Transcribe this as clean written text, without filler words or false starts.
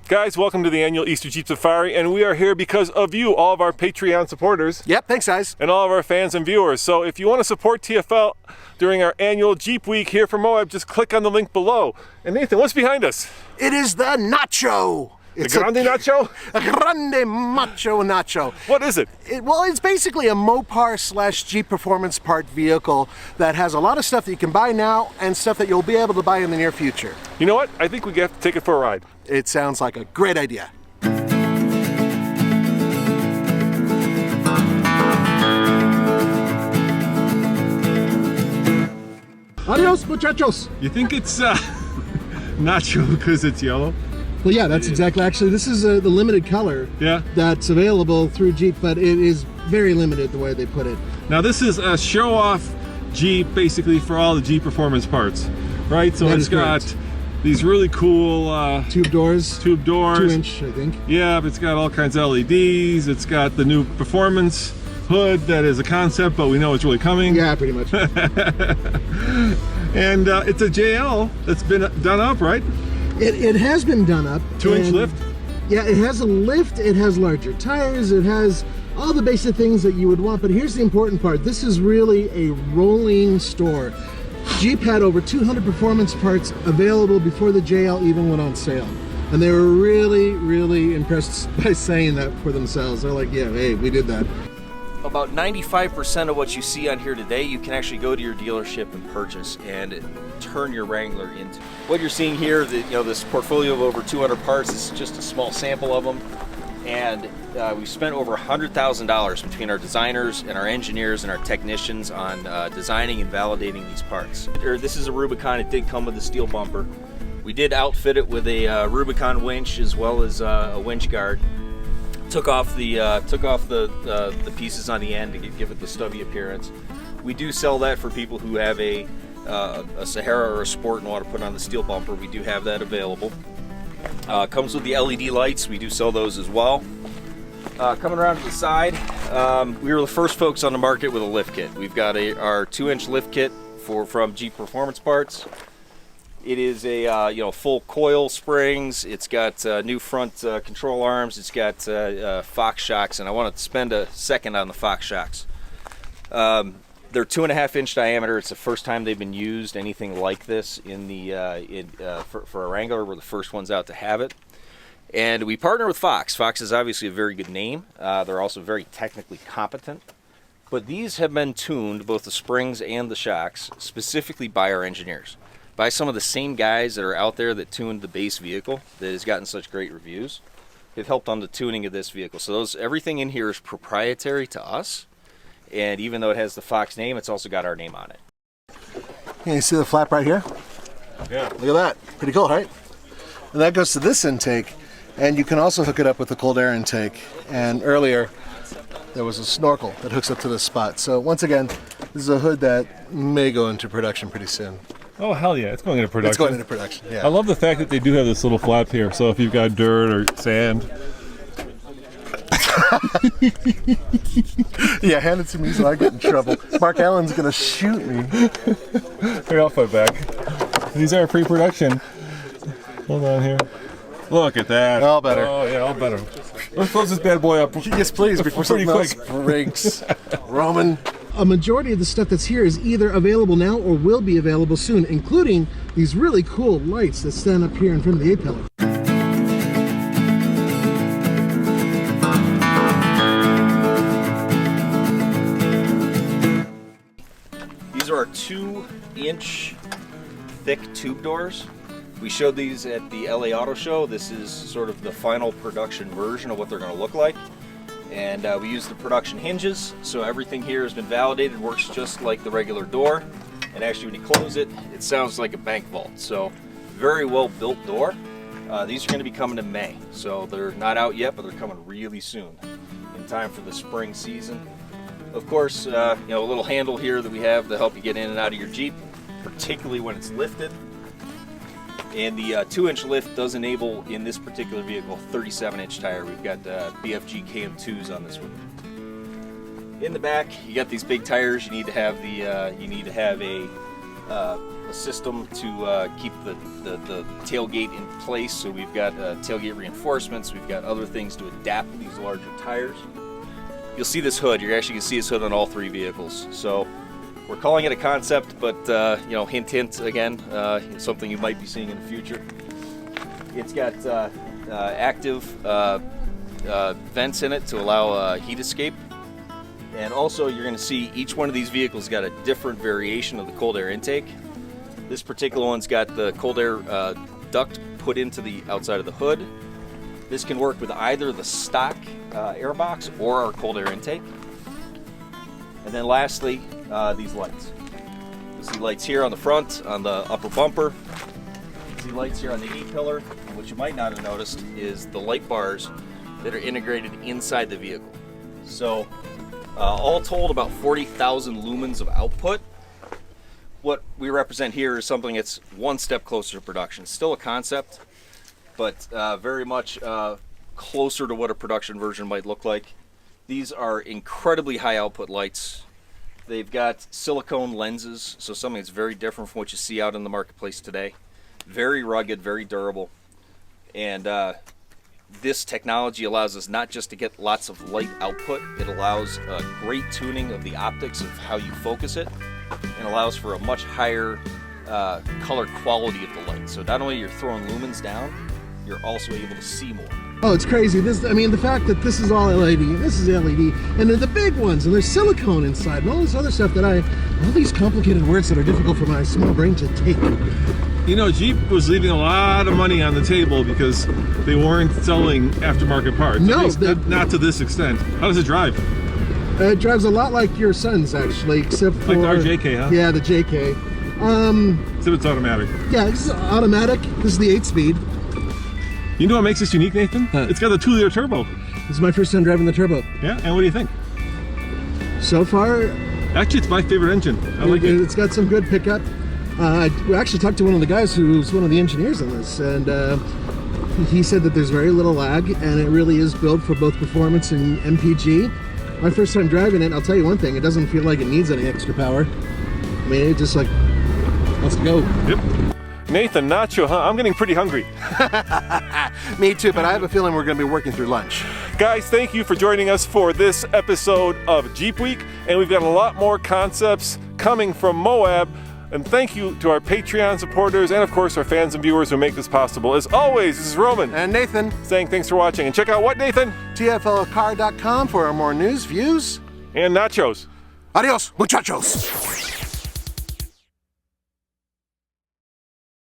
Guys, welcome to the annual Easter Jeep Safari, and we are here because of you, all of our Patreon supporters. Yep, thanks guys. And all of our fans and viewers. So if you want to support TFL during our annual Jeep Week here for Moab, just click on the link below. And Nathan, what's behind us? It is the Nacho. It's the Grande Nacho? A Grande Macho Nacho. What is it? Well, it's basically a Mopar / Jeep performance part vehicle that has a lot of stuff that you can buy now and stuff that you'll be able to buy in the near future. You know what? I think we have to take it for a ride. It sounds like a great idea. Adios, muchachos. You think it's Nacho because it's yellow? Well, yeah, that's exactly. Actually, this is the limited color that's available through Jeep, but it is very limited the way they put it. Now, this is a show-off Jeep, basically, for all the Jeep performance parts, right? So it's got these really cool tube doors. 2-inch, I think. Yeah, but it's got all kinds of LEDs. It's got the new performance hood that is a concept, but we know it's really coming. Yeah, pretty much. And it's a JL that's been done up, right? It has been done up. 2-inch lift? Yeah, it has a lift, it has larger tires, it has all the basic things that you would want, but here's the important part. This is really a rolling store. Jeep had over 200 performance parts available before the JL even went on sale. And they were really, really impressed by saying that for themselves. They're like, yeah, hey, we did that. About 95% of what you see on here today, you can actually go to your dealership and purchase and turn your Wrangler into. What you're seeing here, this portfolio of over 200 parts is just a small sample of them. And we've spent over $100,000 between our designers and our engineers and our technicians on designing and validating these parts. This is a Rubicon. It did come with a steel bumper. We did outfit it with a Rubicon winch as well as a winch guard. Took off the pieces on the end to give it the stubby appearance. We do sell that for people who have a Sahara or a Sport and want to put on the steel bumper. We do have that available. Comes with the LED lights. We do sell those as well. Coming around to the side, we were the first folks on the market with a lift kit. We've got our 2-inch lift kit from Jeep Performance Parts. It is a full coil springs. It's got new front control arms. It's got Fox shocks, and I want to spend a second on the Fox shocks. They're 2.5-inch diameter. It's the first time they've been used anything like this for a Wrangler. We're the first ones out to have it, and we partner with Fox. Fox is obviously a very good name. They're also very technically competent. But these have been tuned, both the springs and the shocks, specifically by our engineers. By some of the same guys that are out there that tuned the base vehicle that has gotten such great reviews. They've helped on the tuning of this vehicle. So everything in here is proprietary to us. And even though it has the Fox name, it's also got our name on it. Yeah, you see the flap right here? Yeah. Look at that. Pretty cool, right? And that goes to this intake. And you can also hook it up with the cold air intake. And earlier, there was a snorkel that hooks up to this spot. So once again, this is a hood that may go into production pretty soon. Oh, hell yeah. It's going into production. It's going into production, yeah. I love the fact that they do have this little flap here. So if you've got dirt or sand. Yeah, hand it to me so I get in trouble. Mark Allen's going to shoot me. Here, I'll fight back. These are pre-production. Hold on here. Look at that. All better. Oh, yeah, all better. Let's close this bad boy up. Yes, please, before something else breaks. Roman. A majority of the stuff that's here is either available now or will be available soon, including these really cool lights that stand up here in front of the A-pillar. These are our 2-inch thick tube doors. We showed these at the LA Auto Show. This is sort of the final production version of what they're going to look like. And we use the production hinges, so everything here has been validated, works just like the regular door. And actually when you close it, it sounds like a bank vault. So very well built door. These are going to be coming in May. So they're not out yet, but they're coming really soon in time for the spring season. Of course, a little handle here that we have to help you get in and out of your Jeep, particularly when it's lifted. And the 2-inch lift does enable, in this particular vehicle, 37-inch tire. We've got BFG KM2s on this one. In the back, you got these big tires. You need to have a a system to keep the tailgate in place. So we've got tailgate reinforcements. We've got other things to adapt to these larger tires. You'll see this hood. You're actually going to see this hood on all three vehicles. So we're calling it a concept, but you know, hint, hint. Again, it's something you might be seeing in the future. It's got active vents in it to allow heat escape. And also you're going to see each one of these vehicles got a different variation of the cold air intake. This particular one's got the cold air duct put into the outside of the hood. This can work with either the stock air box or our cold air intake. And then lastly, these lights. You'll see lights here on the front, on the upper bumper. You see lights here on the E-pillar. And what you might not have noticed is the light bars that are integrated inside the vehicle. So all told, about 40,000 lumens of output. What we represent here is something that's one step closer to production. Still a concept, but very much closer to what a production version might look like. These are incredibly high output lights. They've got silicone lenses, so something that's very different from what you see out in the marketplace today. Very rugged, very durable. And this technology allows us not just to get lots of light output, it allows great tuning of the optics of how you focus it, and allows for a much higher color quality of the light. So not only you're throwing lumens down, you're also able to see more. Oh, it's crazy. This, I mean, the fact that this is all LED, and this is LED, and they're the big ones, and there's silicone inside, and all this other stuff that all these complicated words that are difficult for my small brain to take. You know, Jeep was leaving a lot of money on the table because they weren't selling aftermarket parts. No, at least not to this extent. How does it drive? It drives a lot like your son's, actually, except for... Like our JK, huh? Yeah, the JK. Except it's automatic. Yeah, this is automatic. This is the 8-speed. You know what makes this unique, Nathan? Huh. It's got a 2-liter turbo. This is my first time driving the turbo. Yeah, and what do you think? So far... Actually, it's my favorite engine. I like it. It's got some good pickup. I actually talked to one of the guys who's one of the engineers on this, and he said that there's very little lag, and it really is built for both performance and MPG. My first time driving it, I'll tell you one thing, it doesn't feel like it needs any extra power. I mean, it just like, let's go. Yep. Nathan, Nacho, huh? I'm getting pretty hungry. Me too, but I have a feeling we're going to be working through lunch. Guys, thank you for joining us for this episode of Jeep Week, and we've got a lot more concepts coming from Moab. And thank you to our Patreon supporters and, of course, our fans and viewers who make this possible. As always, this is Roman. And Nathan. Saying thanks for watching. And check out what, Nathan? TFLcar.com for more news, views, and nachos. Adios, muchachos.